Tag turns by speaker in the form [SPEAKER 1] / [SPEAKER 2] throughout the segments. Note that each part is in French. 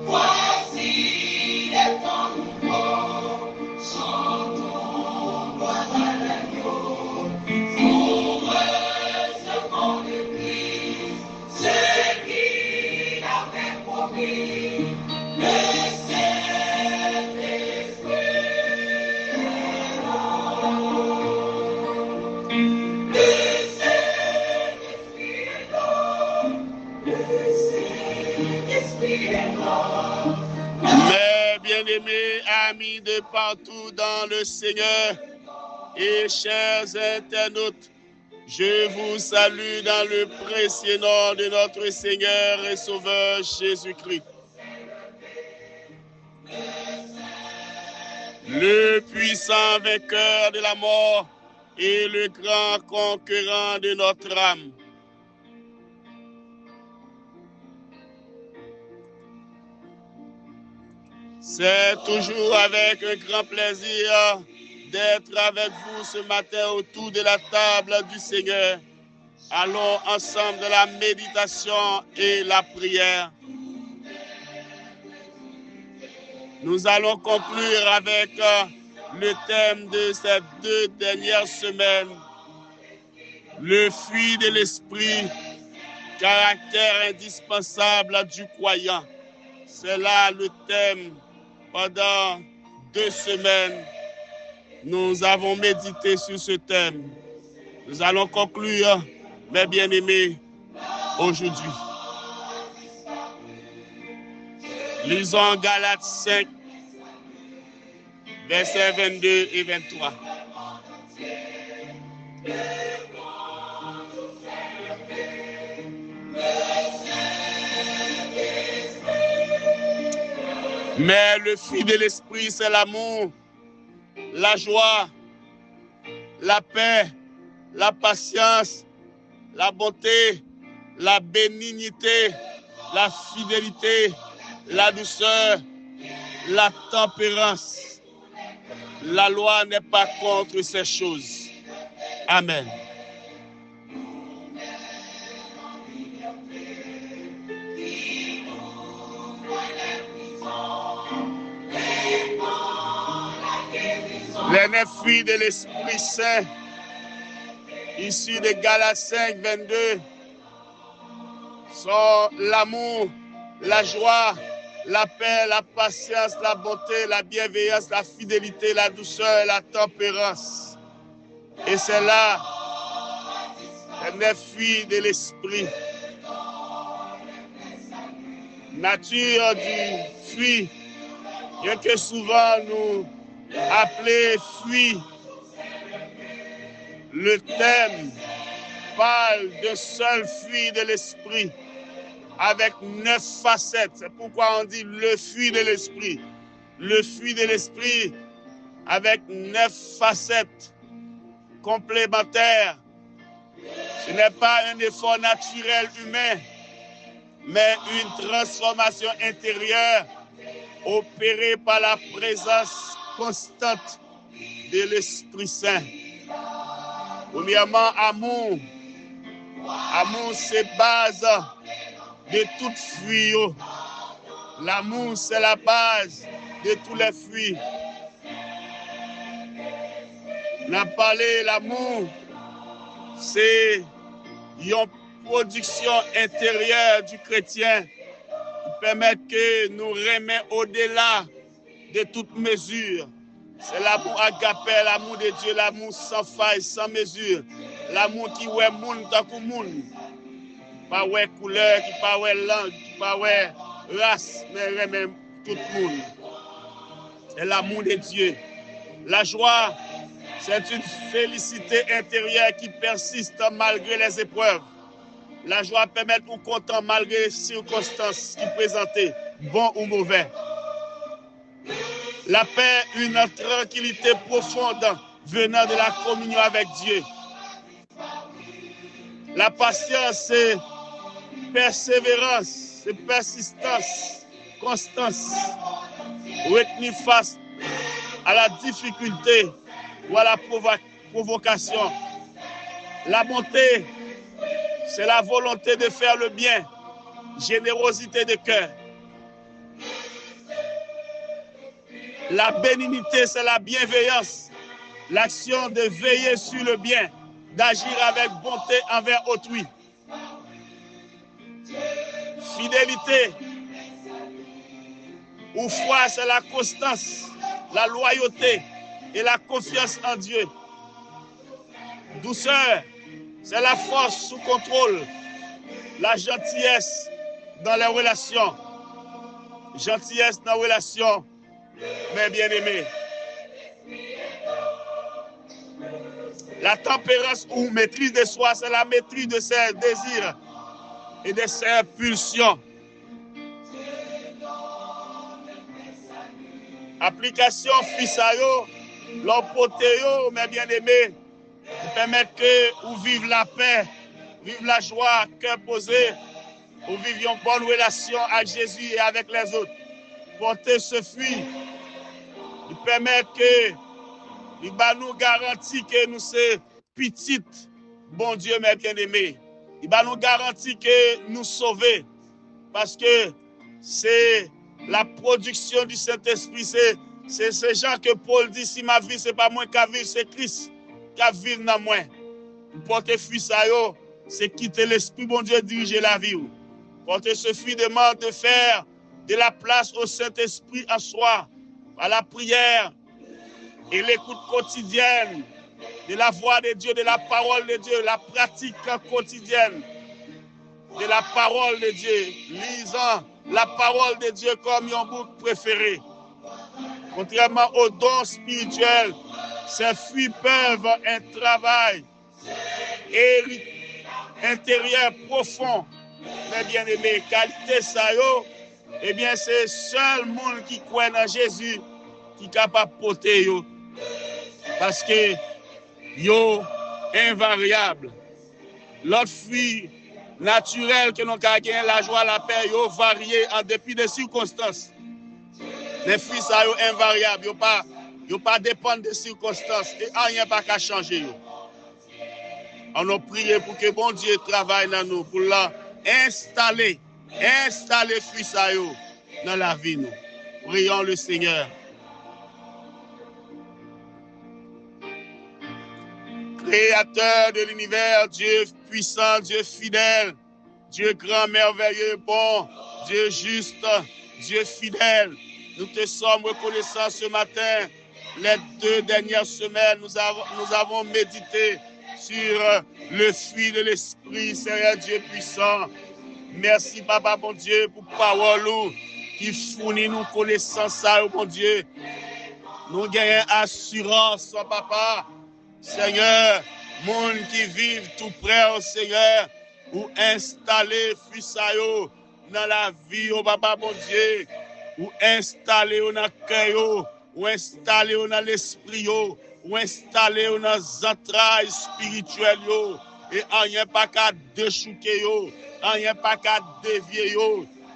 [SPEAKER 1] Voici les temps nouveaux, chantons gloire à l'agneau. Pour ce grand Église, ce qu'il avait promis, le Saint-Esprit est là. Le Saint-Esprit est là. Le Saint-Esprit est là.
[SPEAKER 2] Mes bien-aimés amis de partout dans le Seigneur et chers internautes, je vous salue dans le précieux nom de notre Seigneur et Sauveur Jésus-Christ. Le puissant vainqueur de la mort et le grand conquérant de notre âme. C'est toujours avec un grand plaisir d'être avec vous ce matin autour de la table du Seigneur. Allons ensemble de la méditation et la prière. Nous allons conclure avec le thème de ces 2 dernières semaines, le fruit de l'esprit, caractère indispensable du croyant. C'est là le thème. Pendant 2 semaines, nous avons médité sur ce thème. Nous allons conclure, mes bien-aimés, aujourd'hui. Lisons Galates 5, versets 22 et 23. Mais le fruit de l'esprit, c'est l'amour, la joie, la paix, la patience, la bonté, la bénignité, la fidélité, la douceur, la tempérance. La loi n'est pas contre ces choses. Amen. Les 9 fruits de l'Esprit Saint, issus de Galates 5, 22, sont l'amour, la joie, la paix, la patience, la bonté, la bienveillance, la fidélité, la douceur, la tempérance. Et c'est là les 9 fruits de l'Esprit. Nature du fruit, bien que souvent nous appelé fruit. Le thème parle d'un seul fruit de l'esprit avec 9 facettes. C'est pourquoi on dit le fruit de l'esprit. Le fruit de l'esprit avec 9 facettes complémentaires. Ce n'est pas un effort naturel humain, mais une transformation intérieure opérée par la présence constante de l'Esprit Saint. Premièrement, amour. Amour, c'est base de tout fruit. L'amour, c'est la base de tous les fruits. On a parlé, l'amour, c'est une production intérieure du chrétien qui permet que nous remettions au-delà de toute mesure. C'est l'amour agapé, l'amour de Dieu, l'amour sans faille, sans mesure. L'amour qui est monde tant que monde. Pas ouais couleur, qui pas ouais langue, qui pas ouais race, mais même tout le monde. C'est l'amour de Dieu. La joie, c'est une félicité intérieure qui persiste malgré les épreuves. La joie permet de nous content malgré les circonstances qui présentaient, bon ou mauvais. La paix, une tranquillité profonde venant de la communion avec Dieu. La patience, c'est persévérance, c'est persistance, constance. Retenir face à la difficulté ou à la provocation. La bonté, c'est la volonté de faire le bien générosité de cœur. La bénignité, c'est la bienveillance, l'action de veiller sur le bien, d'agir avec bonté envers autrui. Fidélité ou foi, c'est la constance, la loyauté et la confiance en Dieu. Douceur, c'est la force sous contrôle, la gentillesse dans les relations. Gentillesse dans les relations, mes bien-aimés. La tempérance ou maîtrise de soi, c'est la maîtrise de ses désirs et de ses pulsions. Application fisayo, l'empotéo, mes bien-aimés, permettre que vous viviez la paix, vivre la joie, cœur posé, vous viviez une bonne relation avec Jésus et avec les autres. Porter ce fruit, il permet que il va nous garantir que nous sommes petites, bon Dieu, mes bien-aimés. Il va nous garantir que nous sauvons, parce que c'est la production du Saint-Esprit. C'est ce genre que Paul dit, si ma vie, ce n'est pas moi qui vivre, c'est Christ qui vit dans moi. Porter fruit ça, c'est quitter l'Esprit, bon Dieu, diriger la vie. Porter ce fruit demande de faire de la place au Saint-Esprit en soi, à la prière et l'écoute quotidienne de la voix de Dieu, de la parole de Dieu, la pratique quotidienne de la parole de Dieu, lisant la parole de Dieu comme un bouc préféré. Contrairement aux dons spirituels, ces fruits peuvent un travail intérieur profond, mes bien-aimés. Qualité ça, eh bien, c'est seul monde qui croit dans Jésus qui est capable de porter. Parce que yo invariable. L'autre fruit naturel que nous avons gagné, la joie, la paix, yo varié en dépit des circonstances. Les fruits sont invariables, yo pas dépendent des circonstances et rien pas qu'à changer. On a prié pour que bon Dieu travaille dans nous, pour installer fruits dans la vie. Nous. Prions le Seigneur. Créateur de l'univers, Dieu puissant, Dieu fidèle, Dieu grand, merveilleux, bon, Dieu juste, Dieu fidèle. Nous te sommes reconnaissants ce matin. Les 2 dernières semaines, nous avons médité sur le fruit de l'Esprit, Seigneur Dieu puissant. Merci, Papa, bon Dieu, pour parole qui fournit nous connaissance, ça, bon Dieu. Nous gagnons assurance, Papa. Seigneur, monde qui vivent tout près, au Seigneur, ou installer Fusayo dans la vie, au Papa, mon Dieu, ou installer dans le cœur, ou installer dans l'esprit, ou installer dans les entrailles spirituelles, et rien pas qu'à déchouquer, rien pas qu'à dévier.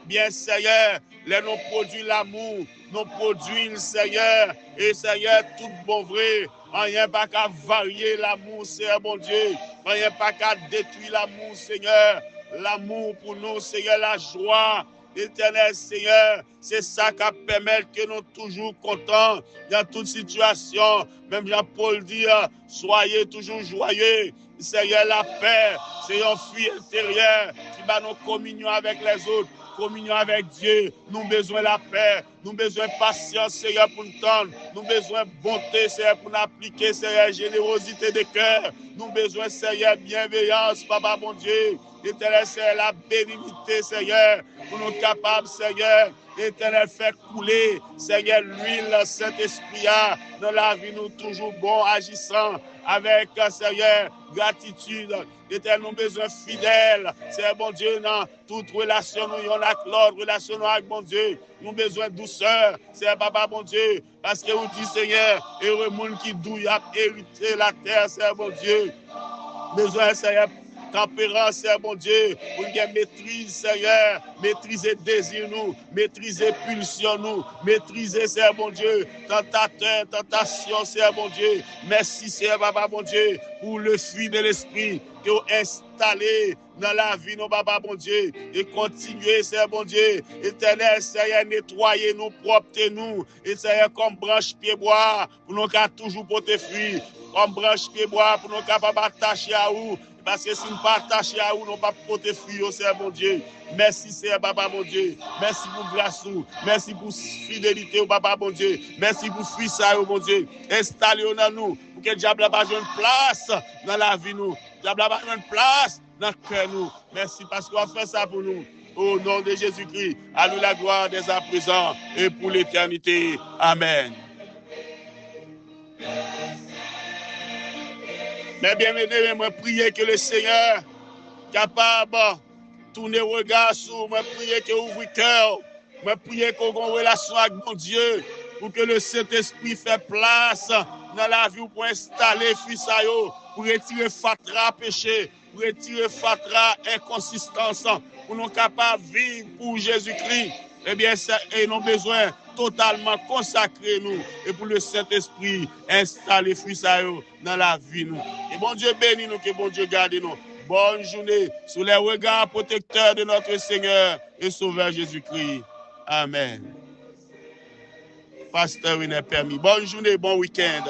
[SPEAKER 2] Bien, Seigneur, les nous produit l'amour, nous produit le Seigneur, et Seigneur, tout bon vrai. Rien pas qu'à varier l'amour, Seigneur, mon Dieu. Rien pas qu'à détruire l'amour, Seigneur. L'amour pour nous, Seigneur, la joie. Éternel Seigneur, c'est ça qui permet que nous toujours contents dans toute situation. Même Jean-Paul dit, soyez toujours joyeux. Seigneur, la paix, c'est un fruit intérieur qui va nous communion avec les autres. Communion avec Dieu, nous avons besoin de la paix, nous avons besoin de patience, Seigneur, pour nous tendre, nous avons besoin de bonté, Seigneur, pour nous appliquer, Seigneur, générosité de cœur, nous avons besoin, Seigneur, bienveillance, Papa, mon Dieu, éternel, Seigneur, la bénignité, Seigneur, pour nous capables, Seigneur, éternel, faire couler, Seigneur, l'huile, Saint-Esprit, dans la vie, nous toujours bon, agissant, avec, Seigneur, gratitude, éternel, nous avons besoin fidèle, Seigneur, bon Dieu, dans toute relation, nous avons avec l'autre, relation avec bon Dieu, nous avons besoin de douceur, Seigneur, Papa, bon Dieu, parce que vous dites, Seigneur, heureux monde qui douille à hériter la terre, Seigneur, bon Dieu, besoin, Seigneur, tempérance, Seigneur, mon Dieu, pour nous maîtrise, Seigneur, maîtriser désir nous, maîtriser pulsion nous, maîtriser, Seigneur, mon Dieu, tentation, Seigneur, mon Dieu. Merci, Seigneur, Papa, mon Dieu, pour le fruit de l'Esprit que vous installez dans la vie, nous, papa, bon Dieu, et continuer, Seigneur, bon Dieu, éternel, Seigneur, nettoyer nous, propter nous, et Seigneur, comme branche pied bois, pour nous qu'à toujours porter fruit, comme branche pied bois, pour nous capables d'attacher à vous, parce que si nous ne pas attachés à vous, nous ne pas porter fruit, Seigneur, bon Dieu. Merci, Seigneur, papa, bon Dieu. Merci pour grâce, merci pour fidélité, papa, bon Dieu. Merci pour fruit, ça, bon Dieu. Installez-nous dans nous, pour que le diable ait pas une place dans la vie, nous. Le diable ait pas une place dans le cœur, nous. Merci parce qu'on fait ça pour nous. Au nom de Jésus-Christ, à nous la gloire dès à présent et pour l'éternité. Amen. Mais bien aimé, moi prier que le Seigneur capable de tourner le regard sur moi, prier que ouvre le cœur, moi prier qu'on ait une relation avec mon Dieu pour que le Saint-Esprit fait place dans la vie pour installer fils à yo, pour retirer fatra péché, pour retirer fatra inconsistance, pour nous capables de vivre pour Jésus-Christ. Eh bien, et nous besoin totalement consacrer nous et pour le Saint-Esprit installer fils à yo dans la vie nous. Et bon Dieu bénit nous, que bon Dieu garde nous. Bonne journée sous les regards protecteurs de notre Seigneur et Sauveur Jésus-Christ. Amen. Pasteur, il est permis. Bonne journée, bon week-end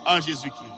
[SPEAKER 2] en Jésus-Christ.